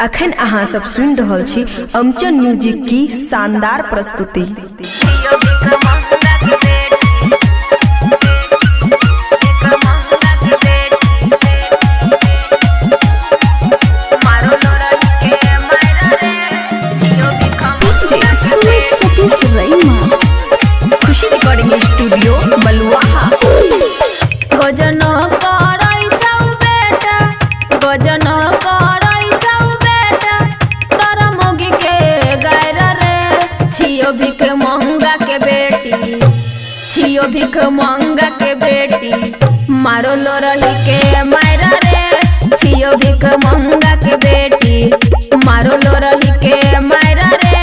अखन अहाँ सब सुन रहल छी अमचन म्यूजिक की शानदार प्रस्तुति। खुशी रिकॉर्डिंग स्टूडियो बलुआहा। गजन करई छौ बेटा, गजन करई छौ बेटा, तोर मोगी के गायर रे। छियो भिख मंगा के बेटी, छियो भिख मंगा के बेटी, मारो लो रही के मायरा रे। छियो भिख मंगा के बेटी, मारो लो रही के मायरा रे।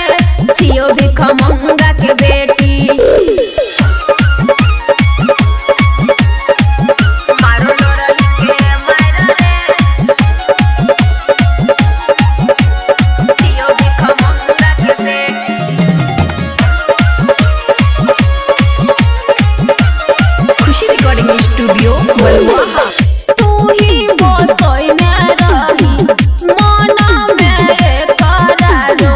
छियो भिख मंगा के बेटी, खुशी रिकॉर्डिंग स्टूडियो बलुआहा। तू ही बसोई में रही मन में करारो,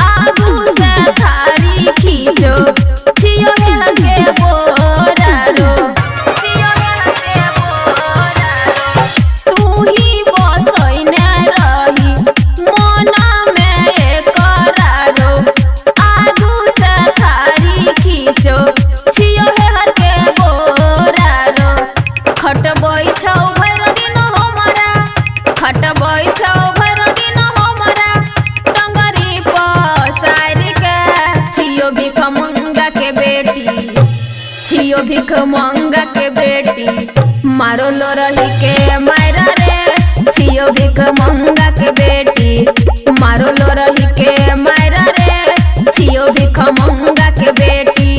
आगू से थारी खींचो, छियो हेल के बोरारो, छियो हेल के बोरारो। तू ही बसोई में रही मन में करारो, आगू से थारी खींचो, छियो हेल के बोरारो। खटबई छौ भैर दिन हमरा, खटबई छौ भैर दिन हमरा, टंगरी पसार के। छियो भिख मंगा के बेटी, छियो भिख मंगा के बेटी, मारो लो रही के मायरा रे। छियो भिख मंगा के बेटी, मारो लो रही के मायरा रे। छियो भिख मंगा के बेटी,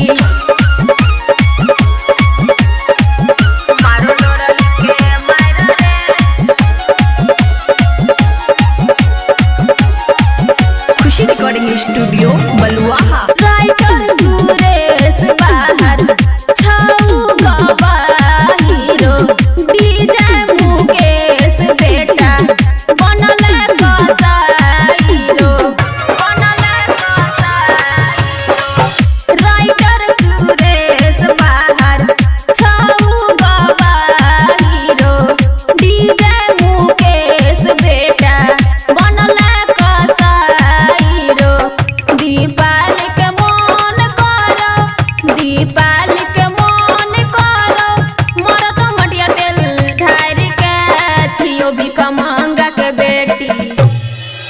खुशी रिकॉर्डिंग स्टूडियो बलुआहा। राइटर सुरेश बाहर छौ गवाहीरो, डीजे मुकेश बेटा बनल कसाईरो, बनल कसाईरो। राइटर सुरेश बाहर छौ गवाहीरो, डीजे मुकेश बेटा बनल कसाईरो। दीपाल के मन करो, दीपाल के मन करो, मरत मटिया तेल ढार के। छियो भिख मंगा के बेटी,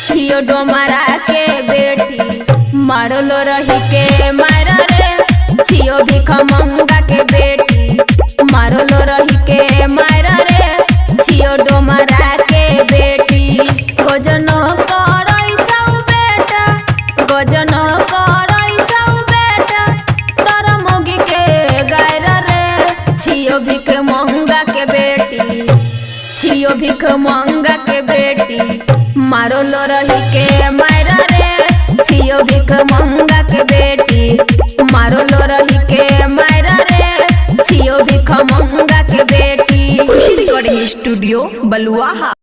छियो डोमरा के बेटी, मारो लो रही के मायरा रे। छियो भिख मंगा के बेटी, मारो लो रही के मायरा रे। छियो डोमरा के बेटी, गजन करई छौ बेटा, गजन करई छौ बेटा, तोर मोगी के गायर रे। छियो भिख मंगा के बेटी, छियो भिख मंगा के बेटी, मारो लो रही के मायरा रे। छियो भिख मंगा के बेटी, मारो लो रही के मायरा रे। छियो भिख मंगा के बेटी। खुशी रिकॉर्डिंग स्टूडियो बलुआहा।